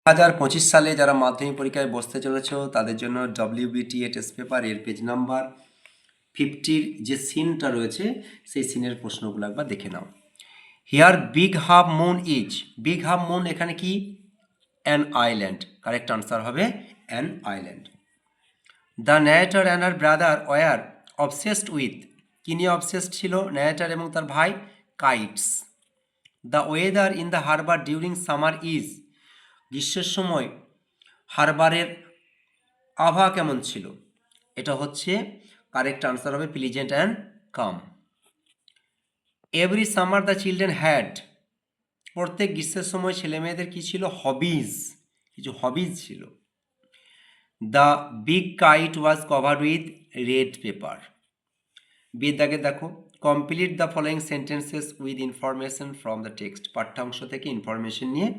2025 সালে যারা মাধ্যমিক পরীক্ষায় বসতে চলেছ তাদের জন্য WBTA টেস্ট পেপার এর পেজ নাম্বার 50 যে সিনটা রয়েছে সেই সিনের প্রশ্নগুলো একবার দেখে নাও। Here big half moon is, big half moon এখানে কি? An island. কারেক্ট আনসার হবে an island. The narrator and her brother were obsessed with, কি নিয়ে অবসেসড ছিল ন্যারেটর এবং তার ভাই? Kites. The weather in the harbour during summer is, গ্রীষ্মের সময় হারবারের আবহাওয়া কেমন ছিল? এটা হচ্ছে কারেক্ট আনসার হবে pleasant and calm. Every summer the children had, প্রত্যেক গ্রীষ্মের সময় ছেলে মেয়েদের কী ছিল? হবিজ, কিছু হবিজ ছিল। The big kite was covered with red paper. বিয়ের দাগে দেখো, complete the following sentences with information from the text, পাঠ্যাংশ থেকে ইনফরমেশন নিয়ে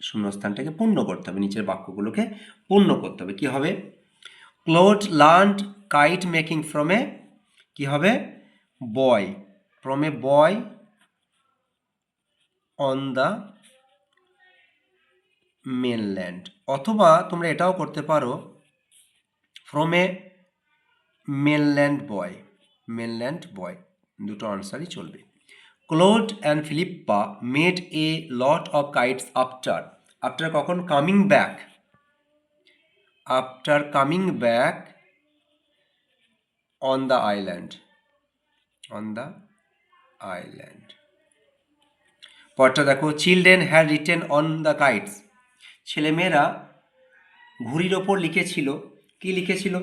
শূন্যস্থানটাকে পূর্ণ করতে হবে, নিচের বাক্যগুলোকে পূর্ণ করতে হবে। কি হবে? Claude learned kite making from a, কি হবে? Boy, from a boy on the mainland, অথবা তোমরা এটাও করতে পারো from a mainland boy, mainland boy, দুটো আনসারই চলবে। Claude and Philippa made a lot of kites after, after কখন? Coming back, after coming back on the island, on the island. পরটা দেখো, children had written on the kites, ছেলেমেয়েরা ঘুড়ির ওপর লিখেছিল, কি লিখেছিল?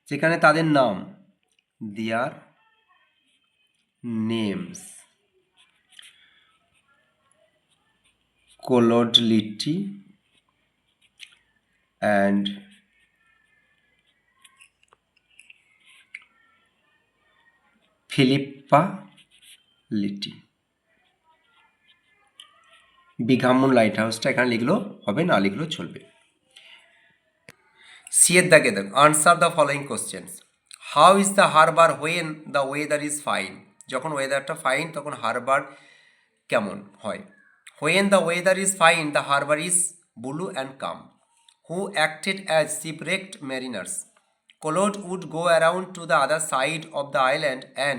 যেখানে তাদের নাম, দেয়ার নেমস। কোলডলিটি অ্যান্ড ফিলিপ্পা লিটি। বিঘামুন লাইট হাউসটা এখানে লিখলেও হবে, না লিখলেও চলবে। সি এর দাগে দেখো, answer the following questions. How is the harbour when the weather is fine, যখন ওয়েদারটা ফাইন তখন হারবার কেমন হয়? When the weather is fine the harbour is blue and calm. Who acted as shipwrecked mariners, Collode would go around to the other side of the island and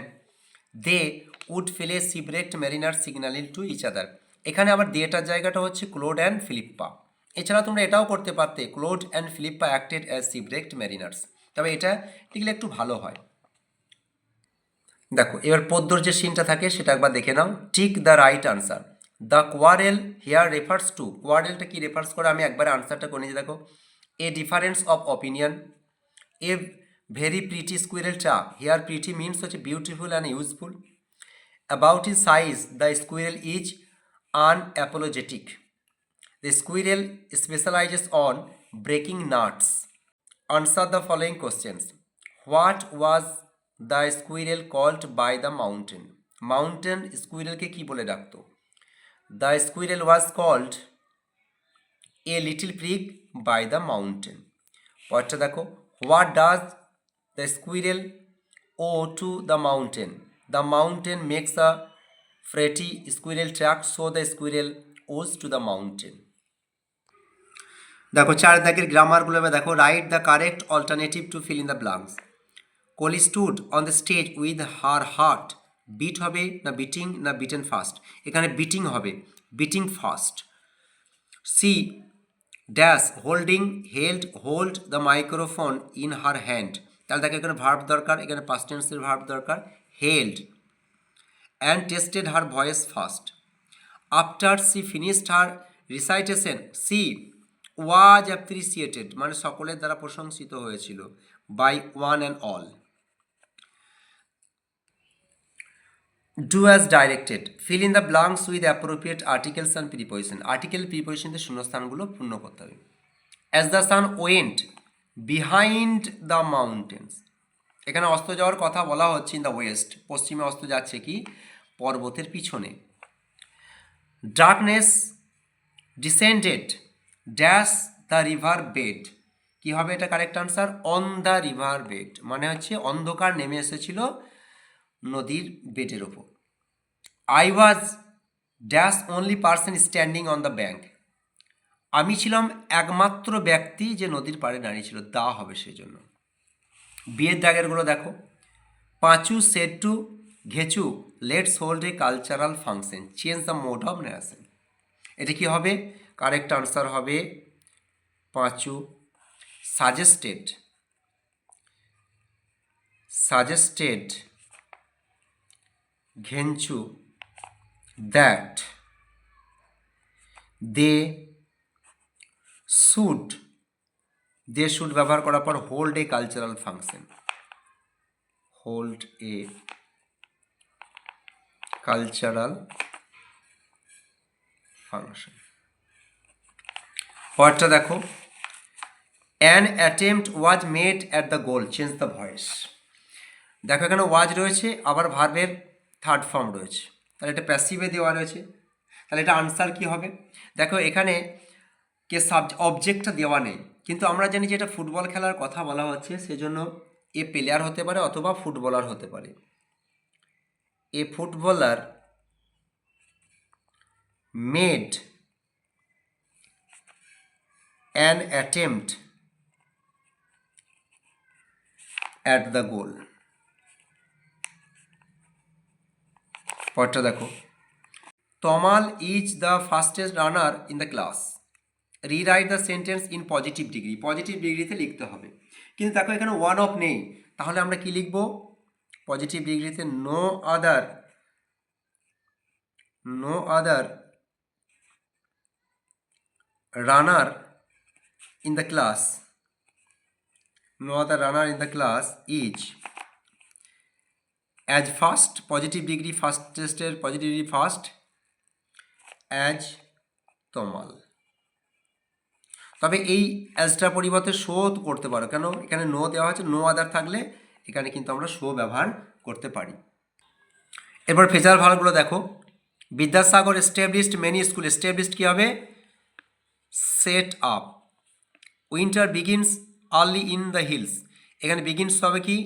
they would feel a shipwrecked mariner signaling to each other. এখানে আবার দেটার জায়গাটা হচ্ছে clot and Philippa. এছাড়া তোমরা এটাও করতে পারতে, Claude and Philippa acted as shipwrecked mariners, তবে এটা লিখলে একটু ভালো হয়। দেখো এবার পদ্যর যে সিনটা থাকে সেটা একবার দেখে নাও। Tick the right answer. The quarrel here refers to, কোয়ারেলটা কি রেফার্স করে? আমি একবার আনসারটা করে নিয়ে দেখো, a difference of opinion, a very pretty squirrel চা, হিয়ার প্রিটি মিনস হচ্ছে beautiful and useful. About is size, the squirrel is unapologetic, the squirrel specialises on breaking nuts. Answer the following questions. What was the squirrel called by the mountain, mountain স্কুইরেলকে কি বলে ডাকতো? The squirrel was called a little prig by the mountain. পরটা দেখো, what does the squirrel owe to the mountain, the mountain makes a pretty squirrel track so the squirrel owes to the mountain. দেখো চার দাগের গ্রামারগুলো দেখো, write the correct alternative to fill in the blanks. Kohli stood on the stage with her heart, beat হবে না beating না beaten fast? এখানে beating হবে, beating fast. She dash holding held hold the microphone in her hand, তাহলে তাকে এখানে verb দরকার, এখানে পাস্ট টেন্সের ভার্ব দরকার, held. And tested her voice first. After she finished her recitation she was appreciated, মানে সকলের দ্বারা প্রশংসিত হয়েছিল, by one and all. Do as directed, fill in the blanks with appropriate articles and preposition, article প্রিপোজিশনদের শূন্যস্থানগুলো পূর্ণ করতে হবে। As the sun went behind the mountains, এখানে অস্ত যাওয়ার কথা বলা হচ্ছে ইন দ্য ওয়েস্ট, পশ্চিমে অস্ত যাচ্ছে কি? পর্বতের পিছনে। Darkness descended dash the river bed, কী হবে এটা correct answer? On the river bed, মানে হচ্ছে অন্ধকার নেমে এসেছিল নদীর বেডের ওপর। I was dash only person standing on the bank, আমি ছিলাম একমাত্র ব্যক্তি যে নদীর পাড়ে দাঁড়িয়ে ছিল, দা হবে সেই জন্য। বিয়ের দাগেরগুলো দেখো, Panchu said to Ghechu let's hold a cultural function, change the mode of narration. এটা কি হবে? কারেক্ট আনসার হবে Panchu. Suggested Ghenchu that they should ব্যবহার করার পর hold a cultural function, hold a cultural function. পরেরটা দেখো, an attempt was made at the goal, change the voice. দেখো এখানে ওয়াজ রয়েছে, আবার ভার্বের থার্ড ফর্ম রয়েছে, তাহলে এটা প্যাসিভে দেওয়া রয়েছে, তাহলে এটা আনসার কি হবে? দেখো এখানে অবজেক্টটা দেওয়া নেই, কিন্তু আমরা জানি যে এটা ফুটবল খেলার কথা বলা হচ্ছে, সেজন্য এ প্লেয়ার হতে পারে অথবা ফুটবলার হতে পারে। A footballer made an attempt at the goal. পরটা দেখো, Tamal is the fastest runner in the class, rewrite the sentence in positive degree. Positive ডিগ্রিতে লিখতে হবে, কিন্তু দেখো এখানে ওয়ান অফ নেই, তাহলে আমরা কি লিখব? পজিটিভ ডিগ্রিতে no other runner in the class, is as first, positive degree ফার্স্টেস্টের positive degree first, as Tamal. তবে এই অ্যাজটার পরিবর্তে শো করতে পারো, কেন? এখানে নো দেওয়া হচ্ছে, নো আদার থাকলে এখানে কিন্তু আমরা শো ব্যবহার করতে পারি। এরপর ফেজার ভার্বগুলো দেখো, Vidyasagar established many school, established কী হবে? Set up. Winter begins early in the hills, এখানে বিগিনস হবে কি?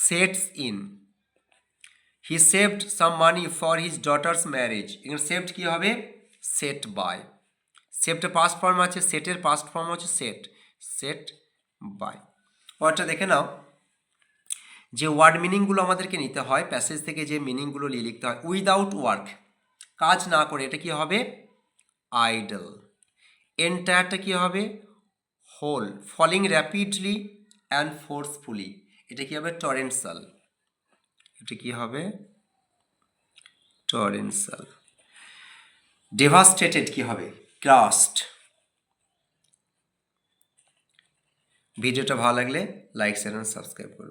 Sets in. He saved some money for his daughter's marriage, এখানে সেভড কী হবে? Set by. সেটের পাস্ট ফর্ম আছে, সেটের পাস্ট ফর্ম হচ্ছে সেট বাই। পরটা দেখে নাও, যে ওয়ার্ড মিনিংগুলো আমাদেরকে নিতে হয় প্যাসেজ থেকে, যে মিনিংগুলো নিয়ে লিখতে হয়। উইদাউট ওয়ার্ক, কাজ না করে, এটা কি হবে? আইডল। এন্টায়ারটা কি হবে? Whole. Falling rapidly and forcefully, এটা কি হবে? টরেন্সাল। ডেভাস্টেটেড কি হবে? ক্রাস্ট। ভিডিওটা ভালো লাগলে লাইক শেয়ার এন্ড সাবস্ক্রাইব করুন।